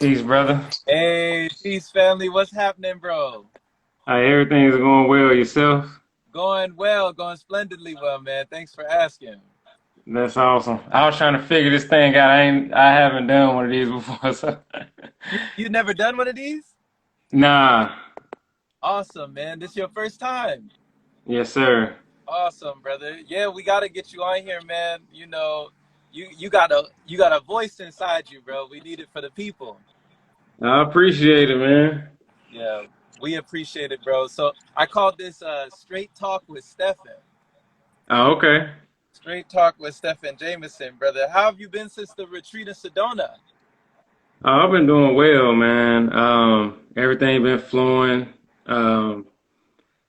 Peace, brother. Hey, peace family. What's happening, bro? Everything is going well. Yourself? Going well, going splendidly well, man. Thanks for asking. That's awesome. I was trying to figure this thing out. I haven't done one of these before, so You never done one of these? nah. Awesome, man. This your first time. Yes, sir. Awesome, brother. Yeah, we gotta get you on here, man. You got a voice inside you, bro. We need it for the people. I appreciate it, man. Yeah, we appreciate it, bro. So I called this straight talk with Stefan. Oh, okay. Straight talk with Stefan Jamison, brother. How have you been since the retreat in Sedona? I've been doing well, man. Everything been flowing. Um,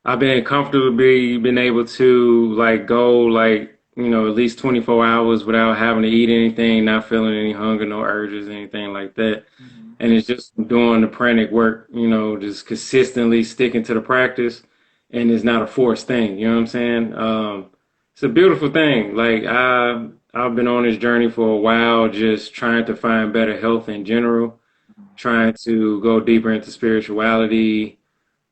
I've been comfortably been able to like go like at least 24 hours without having to eat anything, not feeling any hunger, no urges, anything like that. Mhm. And it's just doing the pranic work, just consistently sticking to the practice, and it's not a forced thing. You know what I'm saying? It's a beautiful thing. Like I've been on this journey for a while, just trying to find better health in general, trying to go deeper into spirituality,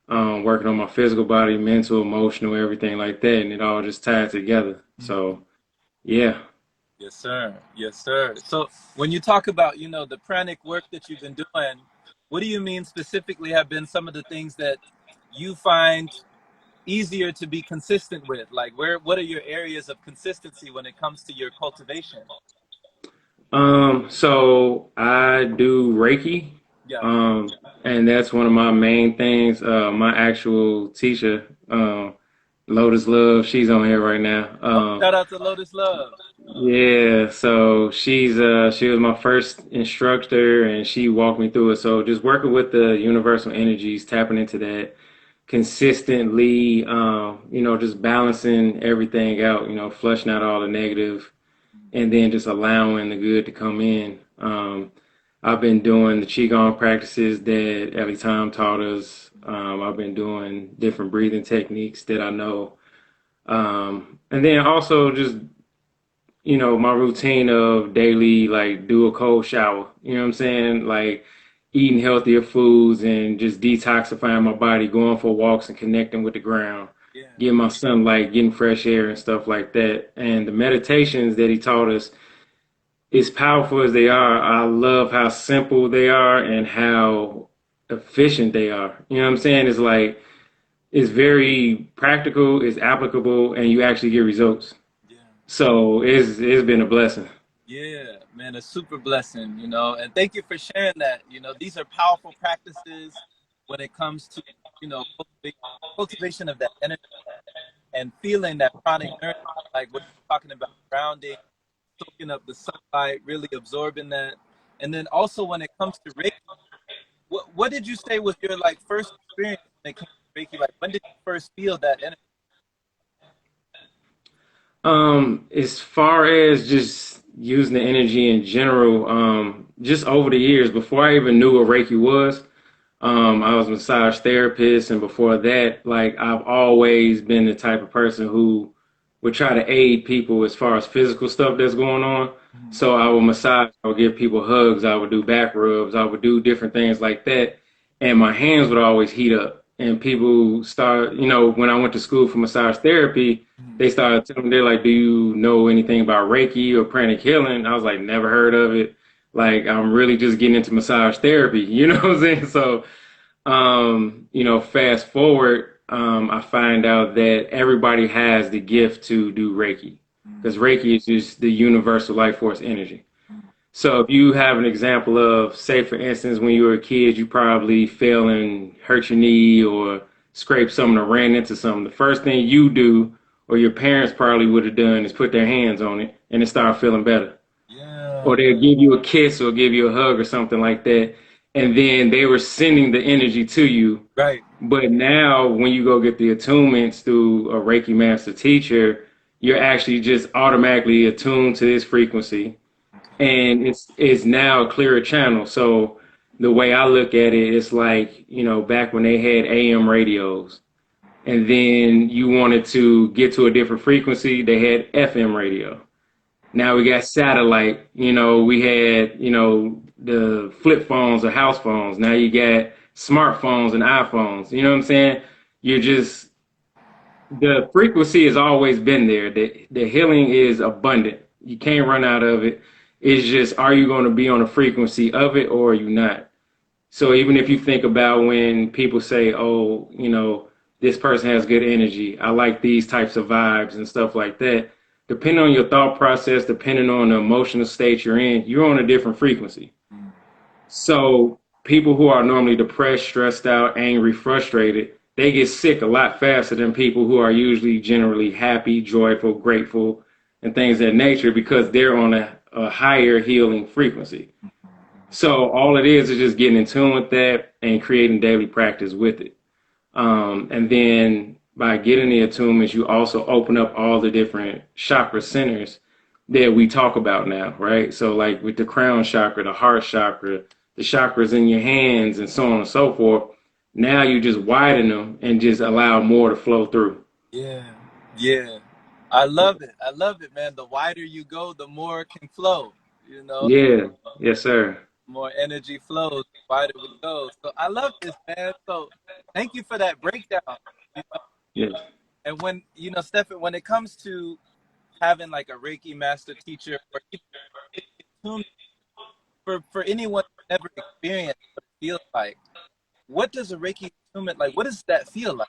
working on my physical body, mental, emotional, everything like that, and it all just tied together. So yeah. Yes, sir. Yes, sir. So when you talk about, the pranic work that you've been doing, what do you mean specifically have been some of the things that you find easier to be consistent with? Like what are your areas of consistency when it comes to your cultivation? So I do Reiki, Yeah. um, and that's one of my main things. My actual teacher, Lotus Love, she's on here right now. Oh, shout out to Lotus Love. Yeah, so she was my first instructor, and she walked me through it. So just working with the universal energies, tapping into that consistently, just balancing everything out, flushing out all the negative and then just allowing the good to come in. I've been doing the qigong practices that Ellie Tom taught us. I've been doing different breathing techniques that I know, and then also just my routine of daily like do a cold shower. You know what I'm saying? Like eating healthier foods and just detoxifying my body, going for walks and connecting with the ground, Yeah. getting my sunlight, getting fresh air and stuff like that. And the meditations that he taught us, as powerful as they are, I love how simple they are and how efficient they are. You know what I'm saying? It's like it's very practical, it's applicable, and you actually get results. Yeah. So it's been a blessing. Yeah, man, a super blessing, and thank you for sharing that. These are powerful practices when it comes to, cultivation of that energy and feeling that chronic nourishment, like what you're talking about, grounding, soaking up the sunlight, really absorbing that. And then also when it comes to Reiki, what did you say was your like first experience when it came to Reiki? Like when did you first feel that energy? As far as just using the energy in general, just over the years, before I even knew what Reiki was, I was a massage therapist, and before that, like I've always been the type of person who would try to aid people as far as physical stuff that's going on. Mhm. So I would massage, I would give people hugs, I would do back rubs, I would do different things like that, and my hands would always heat up. And people start, when I went to school for massage therapy, Mhm. they started telling me, they're like, "Do you know anything about Reiki or pranic healing?" I was like, "Never heard of it." Like I'm really just getting into massage therapy, you know what I'm saying? So fast forward, I find out that everybody has the gift to do Reiki because Mhm. Reiki is just the universal life force energy. Mhm. So if you have an example of, say, for instance, when you were a kid, you probably fell and hurt your knee or scraped something or ran into something. The first thing you do, or your parents probably would have done, is put their hands on it and it start feeling better, Yeah. or they'll give you a kiss or give you a hug or something like that. And then they were sending the energy to you. Right. But now, when you go get the attunements through a Reiki master teacher, you're actually just automatically attuned to this frequency, Okay. and it's now a clearer channel. So the way I look at it, it's like back when they had AM radios, and then you wanted to get to a different frequency, they had FM radio. Now we got satellite. We had, the flip phones or house phones. Now you got smartphones and iPhones. You know what I'm saying? You're just the frequency has always been there. The healing is abundant. You can't run out of it. It's just, are you going to be on the frequency of it or are you not? So even if you think about when people say, oh, this person has good energy, I like these types of vibes and stuff like that, depending on your thought process, depending on the emotional state you're in, you're on a different frequency. So people who are normally depressed, stressed out, angry, frustrated, they get sick a lot faster than people who are usually generally happy, joyful, grateful, and things of that nature because they're on a higher healing frequency. So all it is just getting in tune with that and creating daily practice with it. And then by getting the attunements, you also open up all the different chakra centers that we talk about now, right? So like with the crown chakra, the heart chakra, the chakras in your hands, and so on and so forth. Now you just widen them and just allow more to flow through. Yeah. Yeah. I love it. I love it, man. The wider you go, the more it can flow, you know, Yeah, yes, sir. more energy flows, the wider we go. So I love this, man. So thank you for that breakdown. You know? Yes. And when, Stefan, when it comes to having like a Reiki master teacher or even for anyone who's never experienced what it feels like, what does a Reiki attunement like? What does that feel like?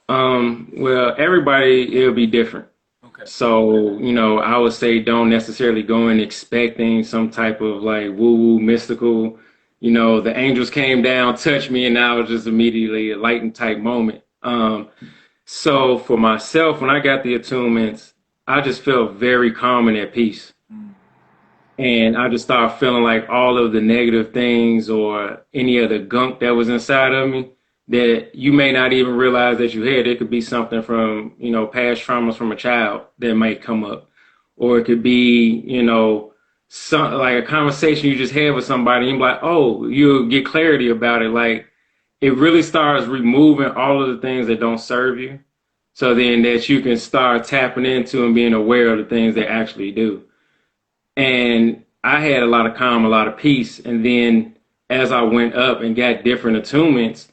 Well, everybody, it'll be different. Okay. So, I would say don't necessarily go in expecting some type of like woo-woo mystical, the angels came down, touched me, and now it was just immediately a lightened type moment. So for myself, when I got the attunements, I just felt very calm and at peace. And I just started feeling like all of the negative things or any of the gunk that was inside of me that you may not even realize that you had. It could be something from, past traumas from a child that might come up. Or it could be, some like a conversation you just had with somebody and you're like, oh, you'll get clarity about it. Like it really starts removing all of the things that don't serve you. So then that you can start tapping into and being aware of the things that actually do. And I had a lot of calm, a lot of peace. And then as I went up and got different attunements,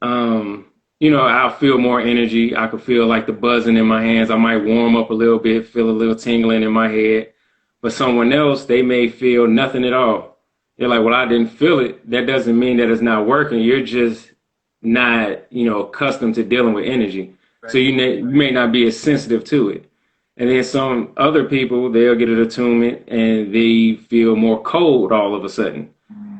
I'll feel more energy. I could feel like the buzzing in my hands. I might warm up a little bit, feel a little tingling in my head. But someone else, they may feel nothing at all. They're like, well, I didn't feel it. That doesn't mean that it's not working. You're just not, accustomed to dealing with energy. So Right. you may not be as sensitive to it. And then some other people, they'll get an attunement and they feel more cold all of a sudden.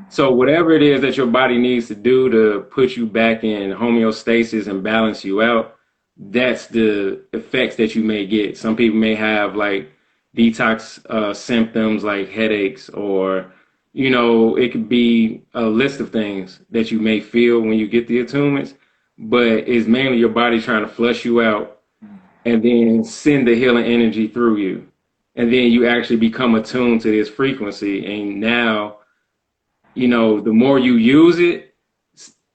So whatever it is that your body needs to do to put you back in homeostasis and balance you out, that's the effects that you may get. Some people may have like detox symptoms like headaches or, it could be a list of things that you may feel when you get the attunements, but it's mainly your body trying to flush you out and then send the healing energy through you. And then you actually become attuned to this frequency. And now, the more you use it,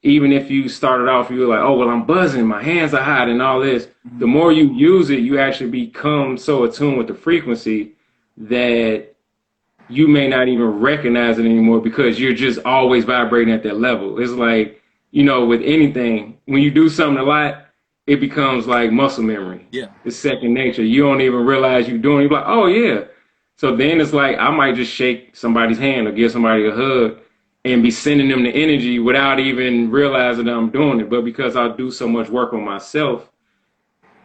even if you started off, you were like, oh, well, I'm buzzing, my hands are hot and all this. The more you use it, you actually become so attuned with the frequency that you may not even recognize it anymore because you're just always vibrating at that level. It's like, with anything, when you do something a lot, it becomes like muscle memory. Yeah. It's second nature. You don't even realize you're doing it. You're like, oh, yeah. So then it's like I might just shake somebody's hand or give somebody a hug and be sending them the energy without even realizing that I'm doing it. But because I do so much work on myself,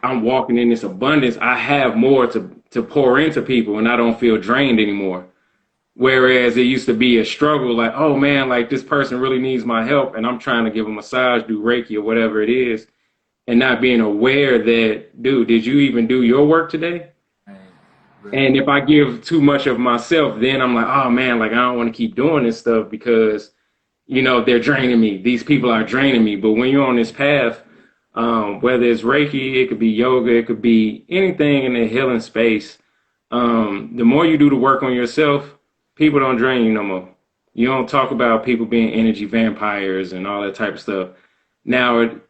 I'm walking in this abundance. I have more to pour into people and I don't feel drained anymore. Whereas it used to be a struggle, like, oh man, like this person really needs my help, and I'm trying to give a massage, do Reiki or whatever it is, and not being aware that, dude, did you even do your work today? Right. Right. And if I give too much of myself, then I'm like, oh man, like I don't want to keep doing this stuff because, they're draining me. These people are draining me. But when you're on this path, whether it's Reiki, it could be yoga, it could be anything in the healing space. The more you do the work on yourself, people don't drain you no more. You don't talk about people being energy vampires and all that type of stuff. Now it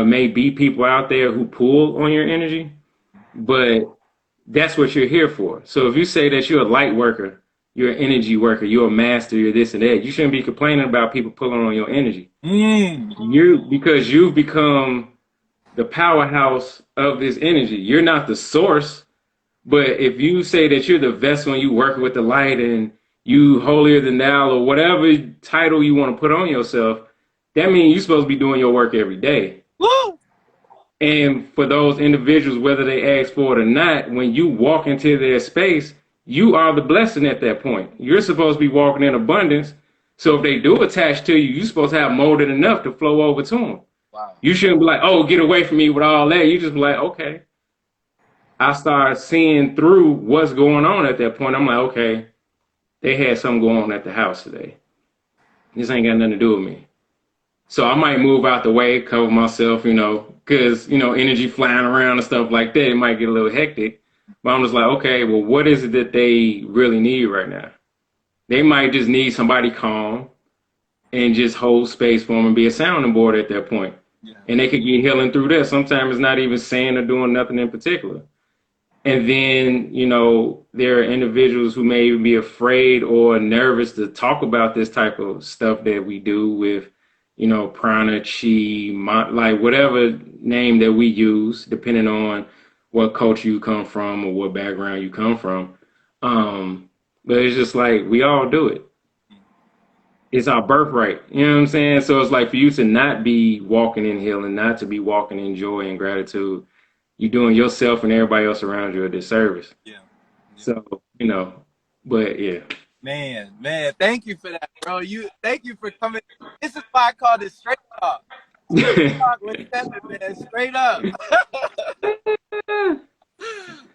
may be people out there who pull on your energy, but that's what you're here for. So if you say that you're a light worker, you're an energy worker, you're a master, you're this and that. You shouldn't be complaining about people pulling on your energy. Mm. Because you've become the powerhouse of this energy. You're not the source, but if you say that you're the vessel and you work with the light and you holier than thou or whatever title you want to put on yourself, that means you're supposed to be doing your work every day. Woo! And for those individuals, whether they ask for it or not, when you walk into their space, you are the blessing at that point. You're supposed to be walking in abundance. So if they do attach to you, you're supposed to have more than enough to flow over to them. Wow. You shouldn't be like, oh, get away from me with all that. You just be like, okay. I start seeing through what's going on at that point. I'm like, okay, they had something going on at the house today. This ain't got nothing to do with me. So I might move out the way, cover myself, because, energy flying around and stuff like that, it might get a little hectic. But I'm just like, okay, well, what is it that they really need right now? They might just need somebody calm and just hold space for them and be a sounding board at that point. Yeah. And they could get healing through that. Sometimes it's not even saying or doing nothing in particular. And then, there are individuals who may even be afraid or nervous to talk about this type of stuff that we do with, prana, chi, like whatever name that we use, depending on what culture you come from or what background you come from. But it's just like we all do it. It's our birthright. You know what I'm saying? So it's like for you to not be walking in healing, not to be walking in joy and gratitude, you're doing yourself and everybody else around you a disservice. Yeah. Yeah. So, but yeah. Man, thank you for that, bro. Thank you for coming. This is why I call this straight talk. Straight talk with Stephen, man. Straight up.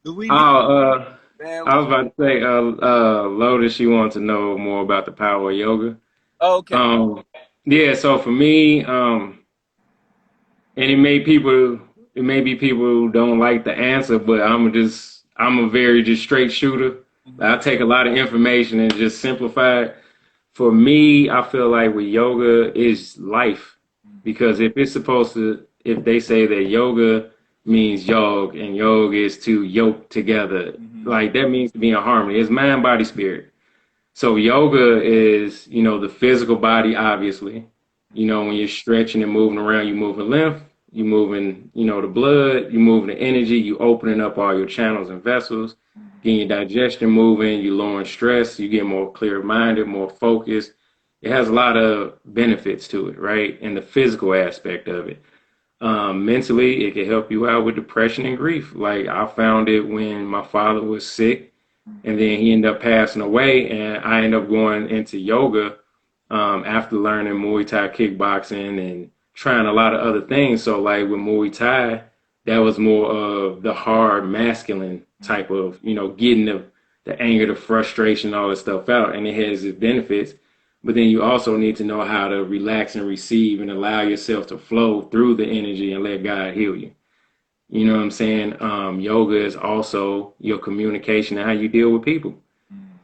We need, man. I was about to say, Lotus, she wants to know more about the power of yoga. Okay. Yeah, so for me, and it may be people who don't like the answer, but I'm a very just straight shooter. I take a lot of information and just simplify it. For me, I feel like with yoga is life, because if they say that yoga means yog and yog is to yoke together, like that means to be in harmony. It's mind, body, spirit. So yoga is, the physical body, obviously. When you're stretching and moving around, you're moving lymph, you're moving, the blood, you're moving the energy, you opening up all your channels and vessels, getting your digestion moving, you lowering stress, you get more clear-minded, more focused. It has a lot of benefits to it, right? And the physical aspect of it. Mentally, it can help you out with depression and grief. Like I found it when my father was sick and then he ended up passing away, and I ended up going into yoga after learning Muay Thai kickboxing and trying a lot of other things. So like with Muay Thai, that was more of the hard masculine type of, getting the anger, the frustration, all this stuff out. And it has its benefits. But then you also need to know how to relax and receive and allow yourself to flow through the energy and let God heal you. You know what I'm saying? Yoga is also your communication and how you deal with people.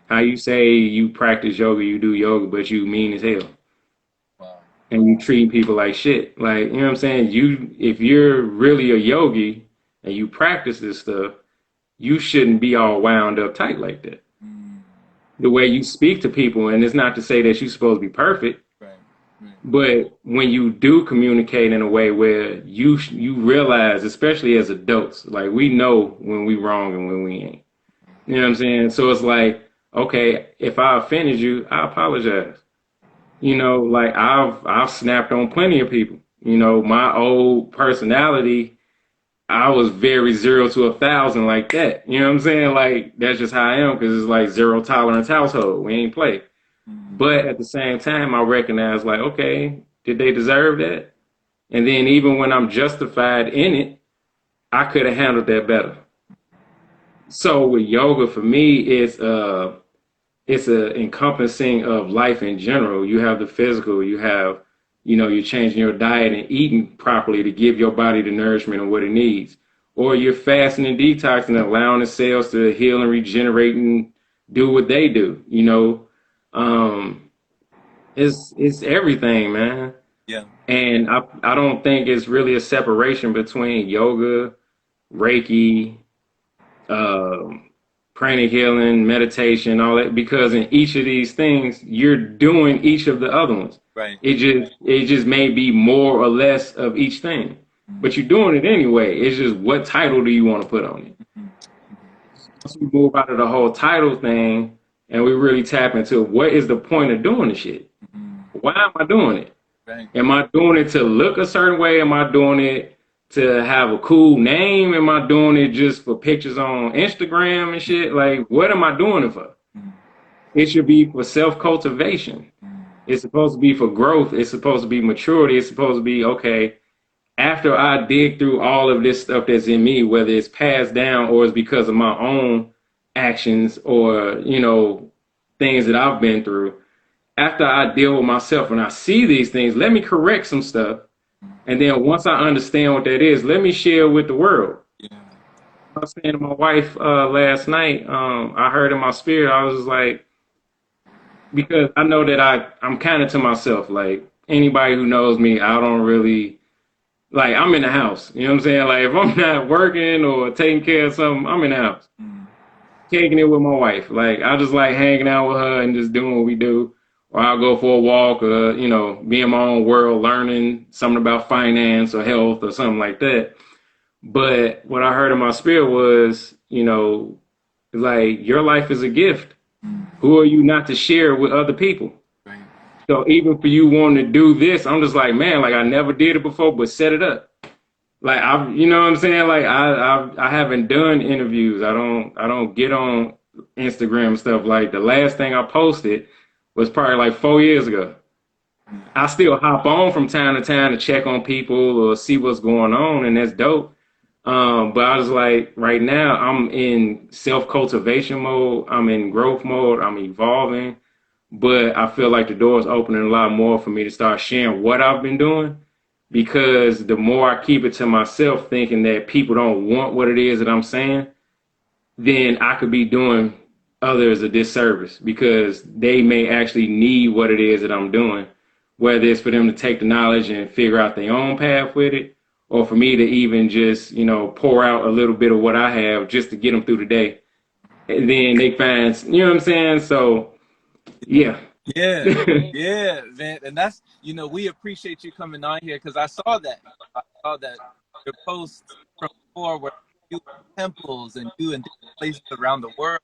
How you say you practice yoga, you do yoga, but you mean as hell. Wow. And you treat people like shit. Like, you know what I'm saying? If you're really a yogi and you practice this stuff, you shouldn't be all wound up tight like that. The way you speak to people, and it's not to say that you're supposed to be perfect, Right. but when you do communicate in a way where you realize, especially as adults, like we know when we wrong and when we ain't. You know what I'm saying? So it's like, okay, if I offended you, I apologize. Like I've snapped on plenty of people. My old personality, I was very 0 to 1,000 like that. You know what I'm saying? Like that's just how I am, because it's like zero tolerance household. We ain't play. But at the same time, I recognize like, okay, did they deserve that? And then even when I'm justified in it, I could have handled that better. So with yoga, for me, it's a encompassing of life in general. You have the physical, you have, you're changing your diet and eating properly to give your body the nourishment and what it needs. Or you're fasting and detoxing and allowing the cells to heal and regenerate and do what they do. It's everything, man. Yeah. And I don't think it's really a separation between yoga, Reiki, um, pranic healing, meditation, all that, because in each of these things, you're doing each of the other ones. Right. It just may be more or less of each thing, Mm-hmm. but you're doing it anyway. It's just what title do you want to put on it? Mm-hmm. Once we move out of the whole title thing and we really tap into what is the point of doing the shit? Mm-hmm. Why am I doing it? Right. Am I doing it to look a certain way? Am I doing it to have a cool name? Am I doing it just for pictures on Instagram and shit? Like, what am I doing it for? Mm-hmm. It should be for self cultivation. It's supposed to be for growth. It's supposed to be maturity. It's supposed to be, okay, after I dig through all of this stuff that's in me, whether it's passed down or it's because of my own actions or, things that I've been through, after I deal with myself and I see these things, let me correct some stuff. And then once I understand what that is, let me share with the world. Yeah. I was saying to my wife last night, I heard in my spirit, I was just like, because I know that I'm kind of to myself. Like anybody who knows me, I don't really like I'm in the house. You know what I'm saying? Like if I'm not working or taking care of something, I'm in the house, Mm-hmm. taking it with my wife. Like I just like hanging out with her and just doing what we do. Or I'll go for a walk or, be in my own world, learning something about finance or health or something like that. But what I heard in my spirit was, like your life is a gift. Who are you not to share with other people? Right. So even for you wanting to do this, I'm just like, man, like I never did it before, but set it up. Like you know what I'm saying? Like I haven't done interviews. I don't get on Instagram stuff. Like the last thing I posted was probably like 4 years ago. I still hop on from time to time to check on people or see what's going on, and that's dope. But I was like, right now, I'm in self cultivation mode. I'm in growth mode. I'm evolving, but I feel like the door is opening a lot more for me to start sharing what I've been doing. Because the more I keep it to myself, thinking that people don't want what it is that I'm saying, then I could be doing others a disservice because they may actually need what it is that I'm doing, whether it's for them to take the knowledge and figure out their own path with it, or for me to even just, pour out a little bit of what I have just to get them through the day. And then they find, you know what I'm saying? So, yeah. Yeah, yeah, man, and that's we appreciate you coming on here because I saw that. I saw that your posts from before were you in temples and you in different places around the world.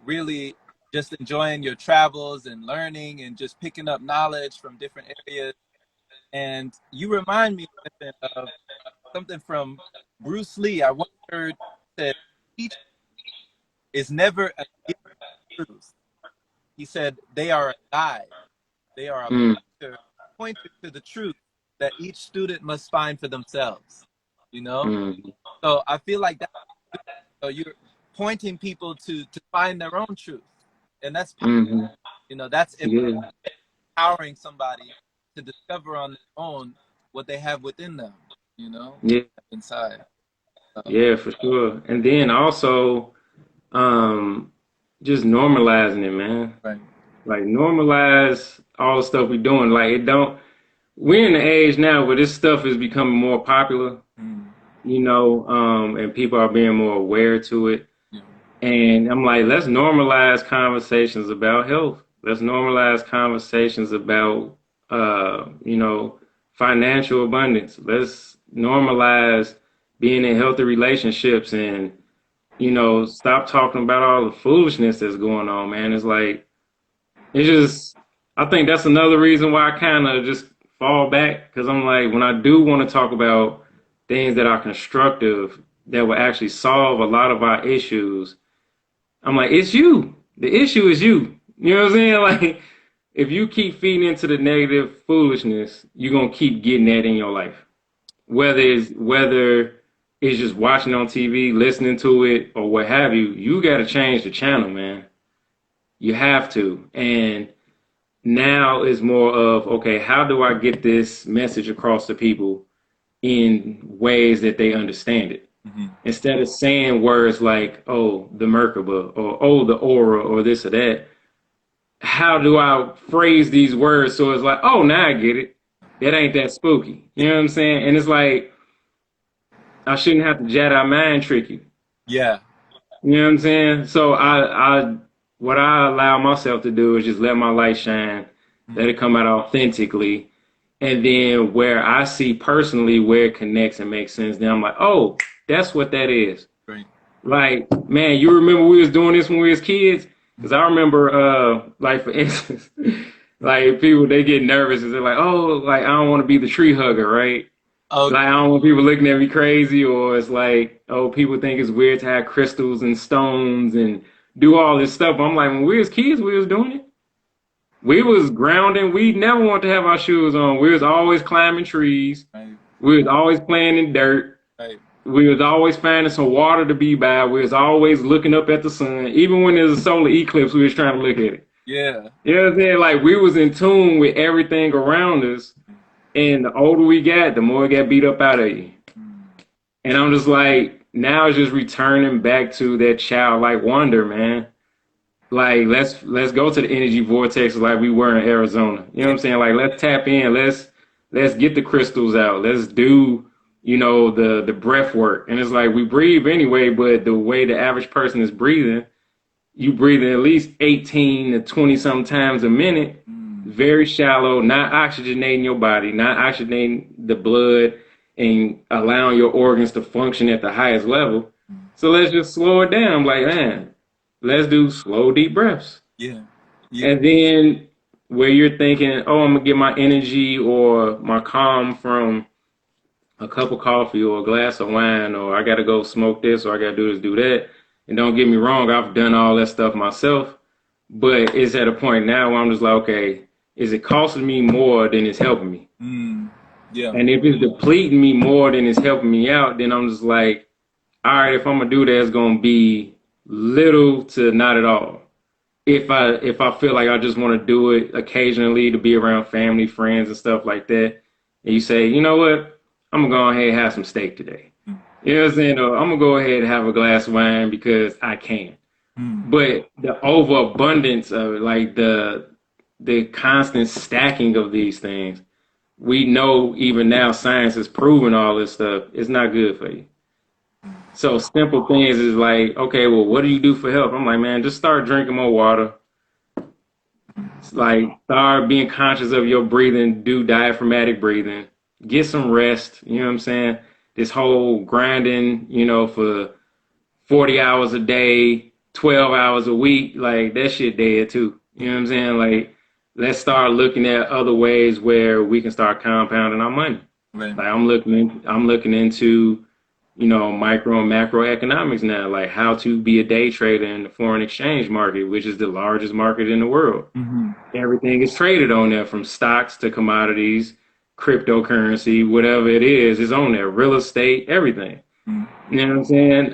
Really just enjoying your travels and learning and just picking up knowledge from different areas. And you remind me of something from Bruce Lee. I once heard that each is never a gift of truth. He said they are a guide. They are a Mm, pointer to the truth that each student must find for themselves. You know, mm, so I feel like that. So you're pointing people to find their own truth, and that's mm, that's yeah, empowering somebody to discover on their own what they have within them. yeah, Inside. So, yeah, for sure. And then also, um, just normalizing it, man. right. Like normalize all the stuff we're doing. Like it don't. We're in the age now where this stuff is becoming more popular, Mm, and people are being more aware to it. yeah. And I'm like, let's normalize conversations about health. Let's normalize conversations about, financial abundance. Let's normalize being in healthy relationships and, stop talking about all the foolishness that's going on, man. It's like, it's just, I think that's another reason why I kind of just fall back because I'm like, when I do want to talk about things that are constructive, that will actually solve a lot of our issues, I'm like, it's you. The issue is you. You know what I'm saying? Like, if you keep feeding into the negative foolishness, you're gonna keep getting that in your life. Whether it's just watching on TV, listening to it, or what have you, you got to change the channel, man. You have to. And now is more of, okay, how do I get this message across to people in ways that they understand it? Mm-hmm. Instead of saying words like, oh, the Merkaba, or oh, the aura, or this or that, how do I phrase these words so it's like, oh, now I get it. That ain't that spooky. You know what I'm saying? And it's like, I shouldn't have to Jedi mind trick you. Yeah. You know what I'm saying? So what I allow myself to do is just let my light shine, let it come out authentically, and then where I see personally where it connects and makes sense, then I'm like, oh, that's what that is. Right. Like, man, you remember we was doing this when we was kids? Because I remember, like for instance, like people they get nervous and they're like, oh, like I don't want to be the tree hugger, right? Okay. Like I don't want people looking at me crazy, or it's like, oh, people think it's weird to have crystals and stones and do all this stuff. I'm like, when we was kids, we was doing it. We was grounding. We never want to have our shoes on. We was always climbing trees. Right. We was always playing in dirt. Right. We was always finding some water to be by. We was always looking up at the sun. Even when there's a solar eclipse, we was trying to look at it. Yeah. You know what I'm saying? Like we was in tune with everything around us. And the older we got, the more it got beat up out of you. And I'm just like, now it's just returning back to that childlike wonder, man. Like let's go to the energy vortex like we were in Arizona. You know what Yeah. I'm saying? Like let's tap in. Let's get the crystals out. Let's do, the breath work. And it's like we breathe anyway, but the way the average person is breathing, you breathing at least 18 to 20 sometimes a minute, very shallow, not oxygenating your body, not oxygenating the blood and allowing your organs to function at the highest level. So let's just slow it down. Like, man, let's do slow, deep breaths. Yeah. Yeah. And then where you're thinking, oh, I'm gonna get my energy or my calm from a cup of coffee or a glass of wine, or I gotta go smoke this, or I gotta do this, do that. And don't get me wrong, I've done all that stuff myself, but it's at a point now where I'm just like, okay, is it costing me more than it's helping me? Yeah. And if it's depleting me more than it's helping me out, then I'm just like, all right, if I'm gonna do that, it's gonna be little to not at all. If I feel like I just want to do it occasionally to be around family, friends, and stuff like that, and you say, you know what, I'm gonna go ahead and have some steak today. You know what I'm saying? Or I'm gonna go ahead and have a glass of wine because I can. But the overabundance of it, like the constant stacking of these things, we know even now science is proving all this stuff. It's not good for you. So simple things is like, okay, well, what do you do for health? I'm like, man, just start drinking more water. It's like start being conscious of your breathing, do diaphragmatic breathing, get some rest. You know what I'm saying? This whole grinding, for 40 hours a day, 12 hours a week, like that shit dead too. You know what I'm saying? Like, let's start looking at other ways where we can start compounding our money. Right. Like I'm looking into, micro and macroeconomics now, like how to be a day trader in the foreign exchange market, which is the largest market in the world. Everything is traded on there, from stocks to commodities, cryptocurrency, whatever it is on there, real estate, everything. You know what I'm saying?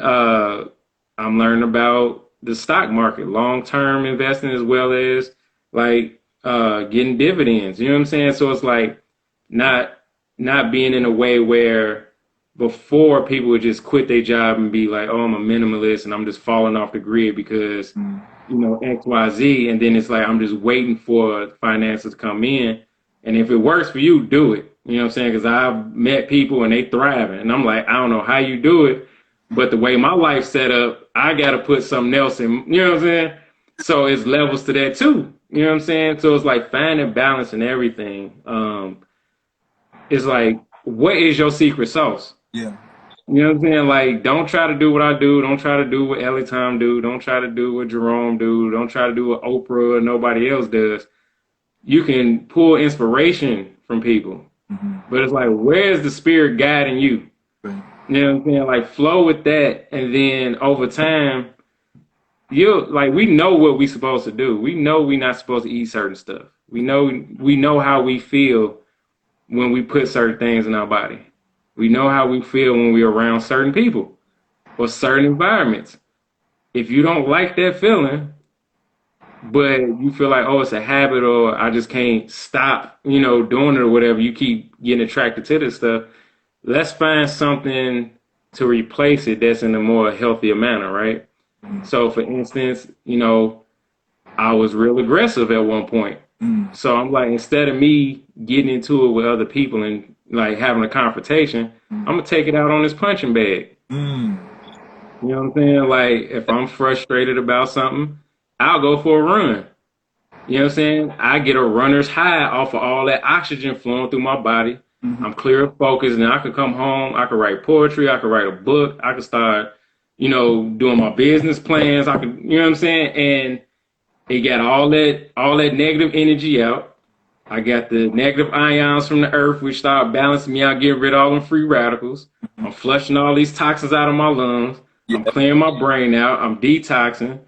I'm learning about the stock market, long-term investing, as well as like getting dividends. You know what I'm saying? So it's like not being in a way where before people would just quit their job and be like, oh, I'm a minimalist and I'm just falling off the grid because, XYZ. And then it's like, I'm just waiting for finances to come in. And if it works for you, do it. You know what I'm saying? Because I've met people and they thriving. And I'm like, I don't know how you do it, but the way my life's set up, I got to put something else in. You know what I'm saying? So it's levels to that too. You know what I'm saying? So it's like finding balance in everything. It's like, what is your secret sauce? Yeah. You know what I'm saying? Like, don't try to do what I do. Don't try to do what Ellie Tom do. Don't try to do what Jerome do. Don't try to do what Oprah or nobody else does. You can pull inspiration from people, but it's like, where's the spirit guiding you? Right. You know what I'm saying? Like, flow with that, and then over time, we know what we supposed to do. We know we're not supposed to eat certain stuff. We know how we feel when we put certain things in our body. We know how we feel when we're around certain people or certain environments. If you don't like that feeling, but you feel like, oh, it's a habit, or I just can't stop, doing it or whatever, you keep getting attracted to this stuff, let's find something to replace it that's in a more healthier manner, right? So for instance, I was real aggressive at one point. So I'm like, instead of me getting into it with other people and like having a confrontation, I'm gonna take it out on this punching bag. You know what I'm saying? Like if I'm frustrated about something, I'll go for a run. You know what I'm saying? I get a runner's high off of all that oxygen flowing through my body. Mhm. I'm clear of focus, and I could come home. I could write poetry. I could write a book. I could start, doing my business plans. I could, you know what I'm saying? And it got all that negative energy out. I got the negative ions from the earth, which start balancing me out, getting rid of all them free radicals. I'm flushing all these toxins out of my lungs. I'm Yeah. clearing my brain out. I'm detoxing.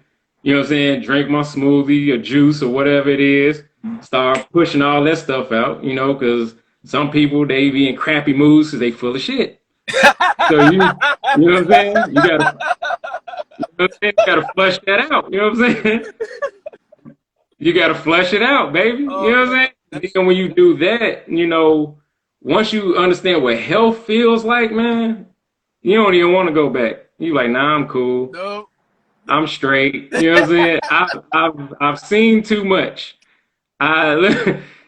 You know what I'm saying? Drink my smoothie or juice or whatever it is. Start pushing all that stuff out, because some people, they be in crappy moods because they full of shit. So you know what I'm saying? You gotta flush that out. You know what I'm saying? You got to flush it out, baby. You Oh know what I'm man, saying? And that's then when you do that, once you understand what health feels like, man, you don't even want to go back. You like, nah, I'm cool. no. I'm straight. You know what I'm saying? I've seen too much. I,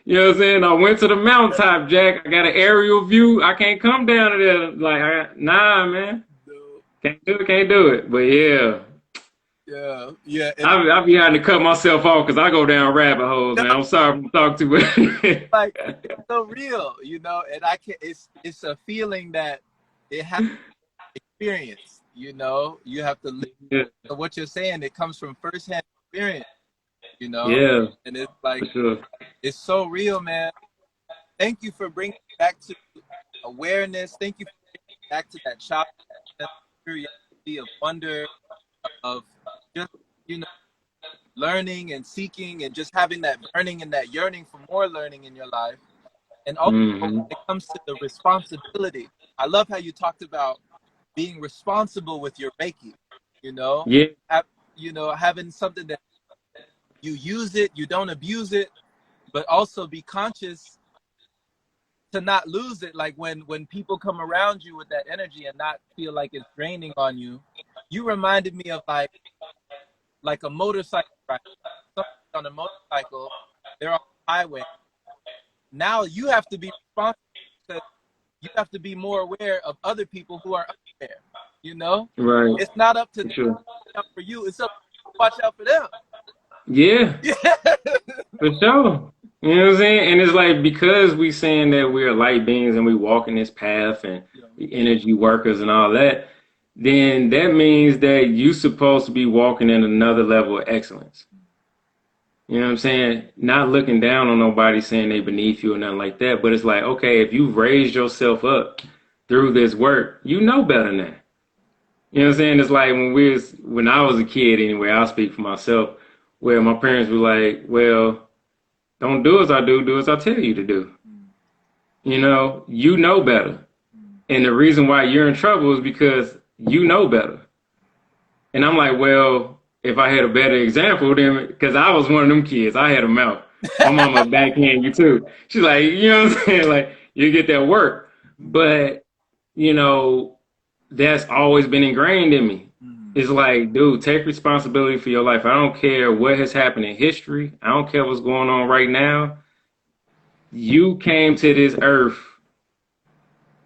you know what I'm saying? I went to the mountaintop, Jack. I got an aerial view. I can't come down to there. Like, nah, man, No. can't do it, can't do it. But yeah, Yeah, yeah, and I be having to cut myself off because I go down rabbit holes, no, man. I'm sorry for talking too much. like it's so real, and I can it's a feeling that it has experience, you have to live. Yeah, So what you're saying, it comes from firsthand experience, you know, yeah, and it's like for sure. it's so real, man. Thank you for bringing it back to awareness. Thank you for bringing it back to that child curiosity of wonder of just you know learning and seeking and just having that burning and that yearning for more learning in your life. And also when Hmm. it comes to the responsibility, I love how you talked about being responsible with your Reiki, you know, Yeah, have, having something that you use it, you don't abuse it, but also be conscious to not lose it. Like when people come around you with that energy and not feel like it's draining on you. You reminded me of like a motorcycle ride. Somebody on a motorcycle, they're on the highway. Now you have to be responsible because you have to be more aware of other people who are up there. You know, right, it's not up to for them sure. to watch out for you. It's up to you to watch out for them. Yeah, Yeah. for sure. You know what I'm saying? And it's like because we saying that we're light beings and we walk in this path and the energy workers and all that, then that means that you supposed to be walking in another level of excellence. You know what I'm saying? Not looking down on nobody saying they beneath you or nothing like that, but it's like, okay, if you've raised yourself up through this work, you know better now. You know what I'm saying? It's like when I was a kid anyway, I'll speak for myself, where my parents were like, well, don't do as I do, do as I tell you to do. You know better. And the reason why you're in trouble is because you know better. And I'm like, well, if I had a better example, then because I was one of them kids, I had a mouth. My mama backhand you too. She's like, you know what I'm saying? Like, you get that work. But, you know, that's always been ingrained in me. It's like, dude, take responsibility for your life. I don't care what has happened in history. I don't care what's going on right now. You came to this earth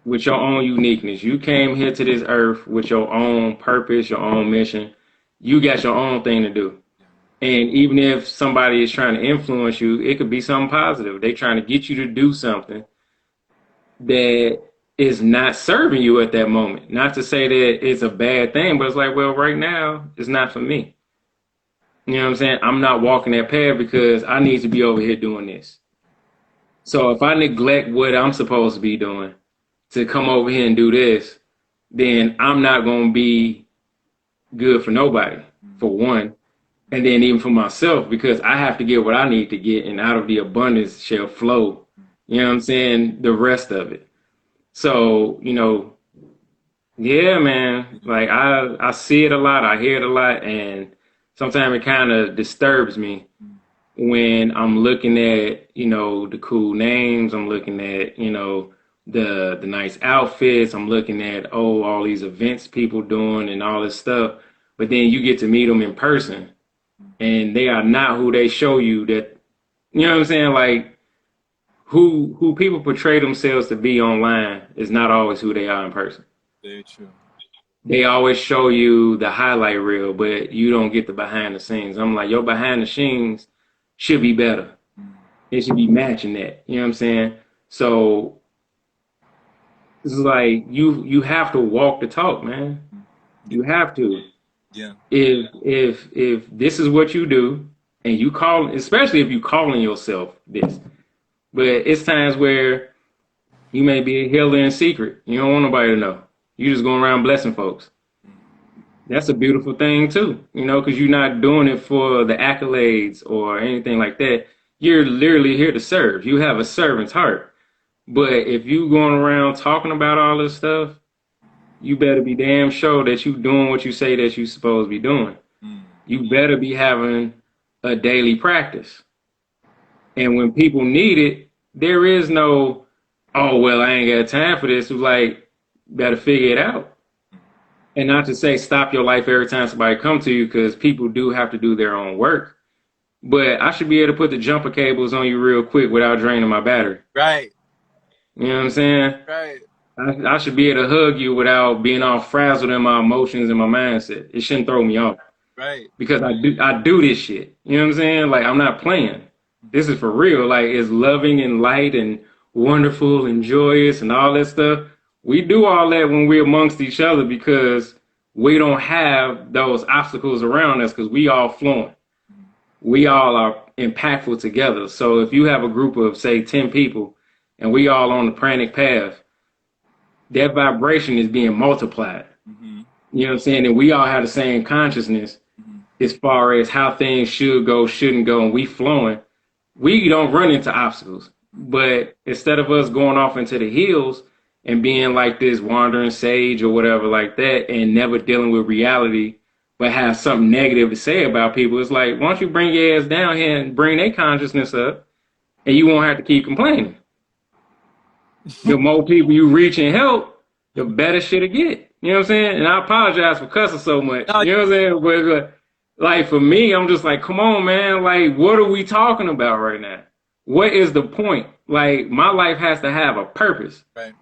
with your own uniqueness. You came here to this earth with your own purpose, your own mission. You got your own thing to do. And even if somebody is trying to influence you, it could be something positive. They're trying to get you to do something that is not serving you at that moment. Not to say that it's a bad thing, but it's like, well, right now, it's not for me. You know what I'm saying? I'm not walking that path because I need to be over here doing this. So if I neglect what I'm supposed to be doing to come over here and do this, then I'm not going to be good for nobody, for one. And then even for myself, because I have to get what I need to get, and out of the abundance shall flow. You know what I'm saying? The rest of it. So, yeah, man. Like I see it a lot, I hear it a lot, and sometimes it kind of disturbs me when I'm looking at, the cool names, I'm looking at, the nice outfits, I'm looking at all these events people doing and all this stuff. But then you get to meet them in person and they are not who they show you that, you know what I'm saying? Like who people portray themselves to be online is not always who they are in person. Very true. they always show you the highlight reel, but you don't get the behind the scenes. I'm like, your behind the scenes should be better. It should be matching that. You know what I'm saying? So it's like you have to walk the talk, man. Yeah. You have to. Yeah. If this is what you do, and you call, especially if you calling yourself this, but it's times where you may be a healer in secret. You don't want nobody to know. You just going around blessing folks. That's a beautiful thing too, because you're not doing it for the accolades or anything like that. You're literally here to serve. You have a servant's heart. But if you going around talking about all this stuff, you better be damn sure that you doing what you say that you supposed to be doing. Mm. You better be having a daily practice. And when people need it, there is no, oh well, I ain't got time for this. It's like, better figure it out. And not to say stop your life every time somebody come to you, because people do have to do their own work. But I should be able to put the jumper cables on you real quick without draining my battery. Right. You know what I'm saying? Right. I should be able to hug you without being all frazzled in my emotions and my mindset. It shouldn't throw me off Right. because I do this shit. You know what I'm saying? Like, I'm not playing. This is for real. Like, it's loving and light and wonderful and joyous and all that stuff. We do all that when we're amongst each other because we don't have those obstacles around us because we all flowing. We all are impactful together. So if you have a group of, say, 10 people and we all on the pranic path, that vibration is being multiplied. Mm-hmm. You know what I'm saying? And we all have the same consciousness as far as how things should go, shouldn't go, and we flowing. We don't run into obstacles. But instead of us going off into the hills and being like this wandering sage or whatever like that and never dealing with reality, but have something negative to say about people, it's like, why don't you bring your ass down here and bring their consciousness up and you won't have to keep complaining. The more people you reach and help, the better shit it get. You know what I'm saying? And I apologize for cussing so much. No, You know what I'm saying? But like for me, I'm just like, come on, man. Like, what are we talking about right now? What is the point? Like, my life has to have a purpose. right.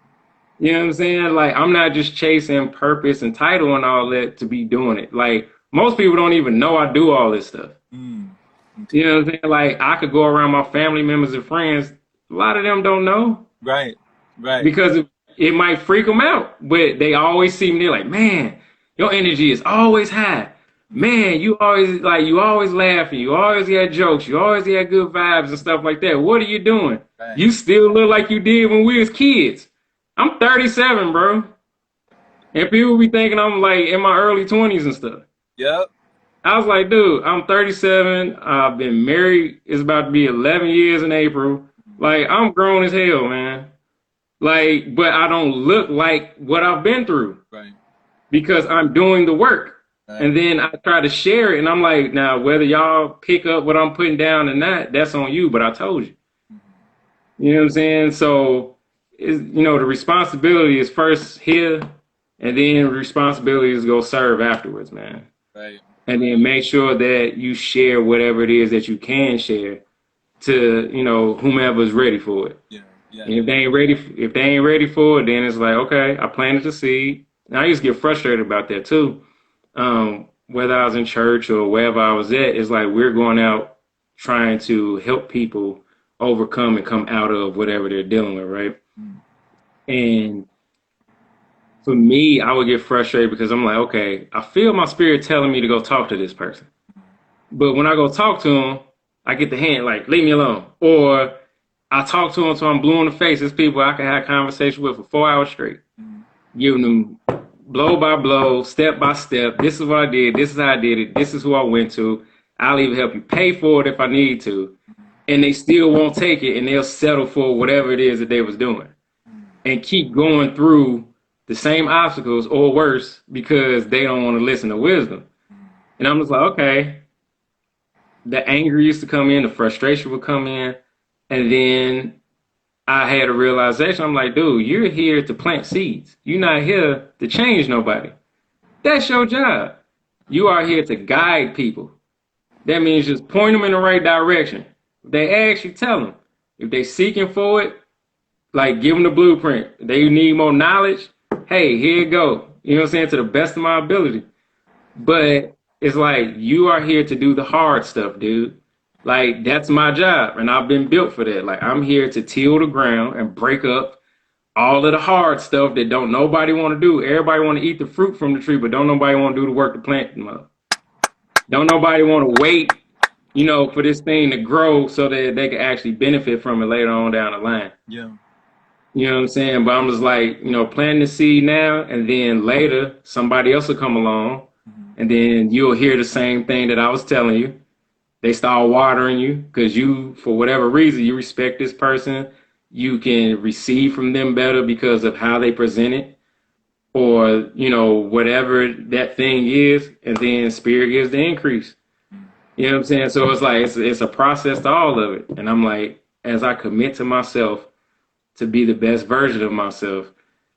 You know what I'm saying? Like, I'm not just chasing purpose and title and all that to be doing it. Like, most people don't even know I do all this stuff. Mm. You know what I'm saying? Like, I could go around my family members and friends. A lot of them don't know Right. Right. because it might freak them out, but they always see me. They're like, man, your energy is always high. Man, you always laughing. You always got jokes. You always got good vibes and stuff like that. What are you doing? Right. You still look like you did when we was kids. I'm 37, bro. And people be thinking I'm like in my early 20s and stuff. Yep. I was like, dude, I'm 37. I've been married. It's about to be 11 years in April. Like, I'm grown as hell, man. Like, but I don't look like what I've been through Right. because I'm doing the work. Right. And then I try to share it, and I'm like, now, whether y'all pick up what I'm putting down or not, that's on you, but I told you. You know what I'm saying? So, the responsibility is first here, and then the responsibility is go serve afterwards, man. Right. And then make sure that you share whatever it is that you can share to, whomever's ready for it. Yeah. Yeah. And if they ain't ready for it, then it's like, okay, I planted the seed. And I used to get frustrated about that too. Whether I was in church or wherever I was at, it's like we're going out trying to help people overcome and come out of whatever they're dealing with, right? And for me, I would get frustrated because I'm like, okay, I feel my spirit telling me to go talk to this person. But when I go talk to them, I get the hint like, leave me alone. Or I talk to them until I'm blue in the face. There's people I can have a conversation with for 4 hours straight, giving them blow by blow, step by step. This is what I did. This is how I did it. This is who I went to. I'll even help you pay for it if I need to. And they still won't take it, and they'll settle for whatever it is that they was doing and keep going through the same obstacles or worse because they don't want to listen to wisdom. And I'm just like, okay, the anger used to come in, the frustration would come in, and then I had a realization. I'm like, dude, you're here to plant seeds. You're not here to change nobody. That's your job. You are here to guide people. That means just point them in the right direction. If they ask you, tell them. If they seeking for it, like give them the blueprint. They need more knowledge. Hey, here you go. You know what I'm saying? To the best of my ability. But it's like you are here to do the hard stuff, dude. Like that's my job, and I've been built for that. Like I'm here to till the ground and break up all of the hard stuff that don't nobody want to do. Everybody want to eat the fruit from the tree, but don't nobody want to do the work to plant them up. Don't nobody want to wait, for this thing to grow so that they can actually benefit from it later on down the line. Yeah. You know what I'm saying? But I'm just like, planting the seed now, and then later somebody else will come along, Mhm. and then you'll hear the same thing that I was telling you. They start watering you because you, for whatever reason, you respect this person. You can receive from them better because of how they present it, or whatever that thing is, and then spirit gives the increase. You know what I'm saying? So it's like it's a process to all of it, and I'm like, as I commit to myself to be the best version of myself,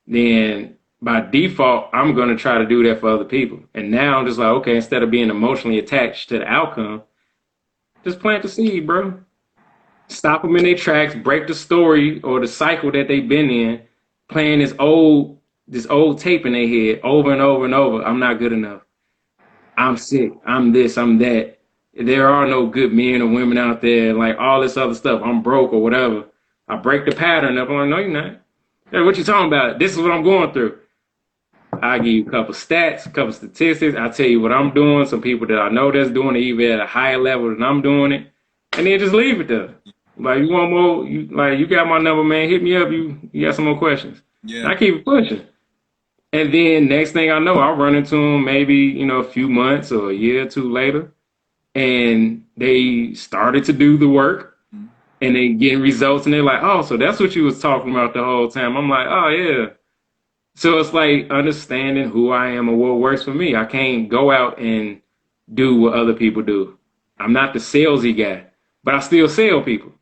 then by default, I'm going to try to do that for other people. And now I'm just like, okay, instead of being emotionally attached to the outcome, just plant the seed, bro. Stop them in their tracks, break the story or the cycle that they've been in, playing this old tape in their head over and over and over. I'm not good enough. I'm sick. I'm this. I'm that. There are no good men or women out there. Like all this other stuff. I'm broke or whatever. I break the pattern up. I'm like, no, you're not. Hey, what you talking about? This is what I'm going through. I give you a couple stats, a couple statistics. I tell you what I'm doing. Some people that I know that's doing it even at a higher level than I'm doing it, and then just leave it there. Like you want more? You got my number, man. Hit me up. You got some more questions? And Yeah. I keep it pushing. And then next thing I know, I'll run into them maybe a few months or a year or two later, and they started to do the work, Mhm. and they getting results, and they're like, oh, so that's what you was talking about the whole time. I'm like, oh yeah. So it's like understanding who I am and what works for me. I can't go out and do what other people do. I'm not the salesy guy, but I still sell people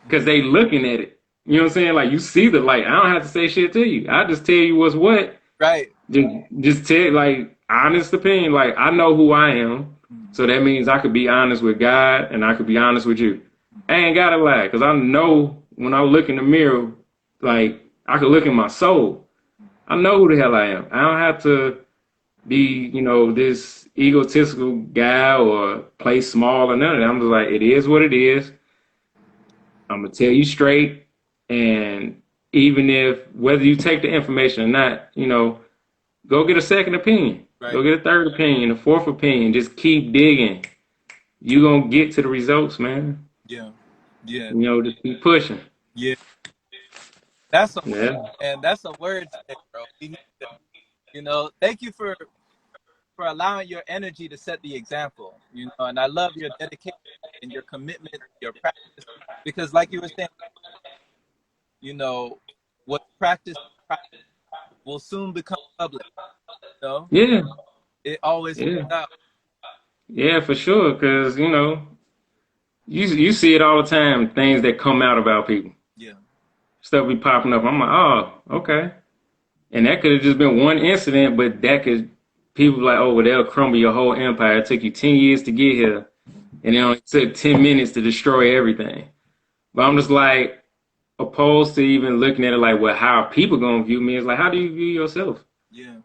because they looking at it. You know what I'm saying? Like you see the light. I don't have to say shit to you. I just tell you what's what. Right. Just tell like honest opinion. Like I know who I am, Mhm. so that means I could be honest with God and I could be honest with you. I ain't gotta lie because I know when I look in the mirror, like I could look in my soul. I know who the hell I am. I don't have to be, this egotistical guy or play small or none of that. I'm just like, it is what it is. I'm gonna tell you straight, and even if whether you take the information or not, go get a second opinion, Right. go get a third opinion, a fourth opinion. Just keep digging. You gonna get to the results, man. Yeah. Yeah. Just keep pushing. Yeah. That's a Yeah, and that's a word today, bro. We need to, thank you for allowing your energy to set the example. And I love your dedication and your commitment, your practice, because like you were saying, you know, what's practiced will soon become public. You know, yeah, it always works yeah, out. yeah, for sure. Because you see it all the time. Things that come out about people, Yeah. stuff be popping up. I'm like, oh, okay. And that could have just been one incident, but that could people like, oh, well, they'll crumble your whole empire. It took you 10 years to get here, and it only took 10 minutes to destroy everything. But I'm just like, opposed to even looking at it like, well, how are people gonna view me? It's like, how do you view yourself? Yeah.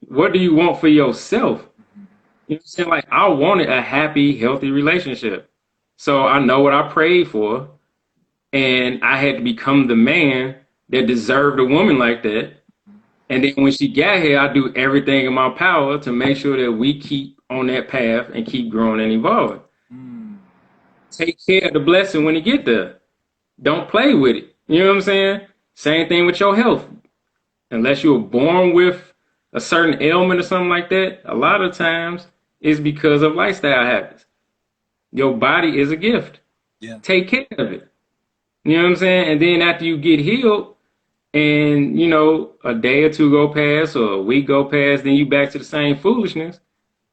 What do you want for yourself? Mhm. You know what I'm saying? Like, I wanted a happy, healthy relationship. So I know what I prayed for, and I had to become the man that deserved a woman like that. And then when she got here, I do everything in my power to make sure that we keep on that path and keep growing and evolving. Mm. Take care of the blessing when it get there. Don't play with it. You know what I'm saying? Same thing with your health. Unless you were born with a certain ailment or something like that, a lot of times it's because of lifestyle habits. Your body is a gift. Yeah. Take care of it. You know what I'm saying? And then after you get healed, and a day or two go past or a week go past, then you back to the same foolishness.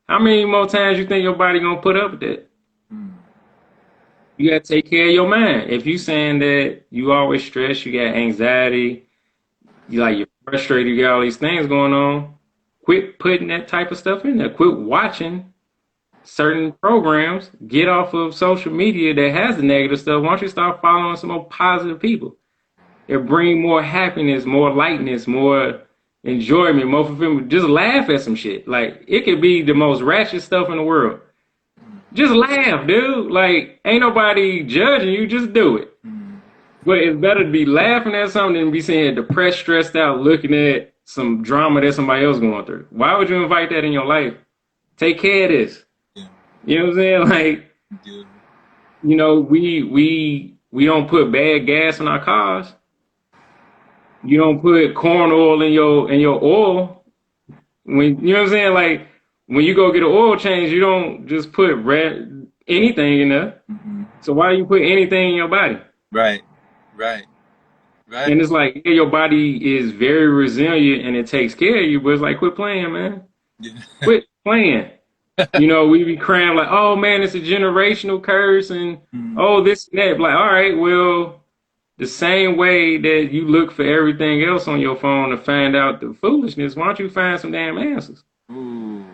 How many more times you think your body gonna put up with that? Mm. You gotta take care of your mind. If you saying that you always stressed, you got anxiety, you're frustrated, you got all these things going on, quit putting that type of stuff in there. Quit watching certain programs. Get off of social media that has the negative stuff. Why don't you start following some more positive people? It bring more happiness, more lightness, more. enjoyment, more fulfillment. Just laugh at some shit. Like it could be the most ratchet stuff in the world. Just laugh, dude. Like ain't nobody judging you. Just do it. Mm. But it's better to be laughing at something than be saying depressed, stressed out, looking at some drama that somebody else going through. Why would you invite that in your life? Take care of this. Yeah. You know what I'm saying? Like, Yeah. we don't put bad gas in our cars. You don't put corn oil in your oil. When you know what I'm saying? Like when you go get an oil change, you don't just put anything in there. Hmm. So why you put anything in your body? Right. Right. Right. And it's like yeah, your body is very resilient and it takes care of you, but it's like quit playing, man. Yeah. Quit playing. You know, we be crying like, oh man, it's a generational curse and Mm. oh this and that. Like, all right, well, the same way that you look for everything else on your phone to find out the foolishness, why don't you find some damn answers? Ooh.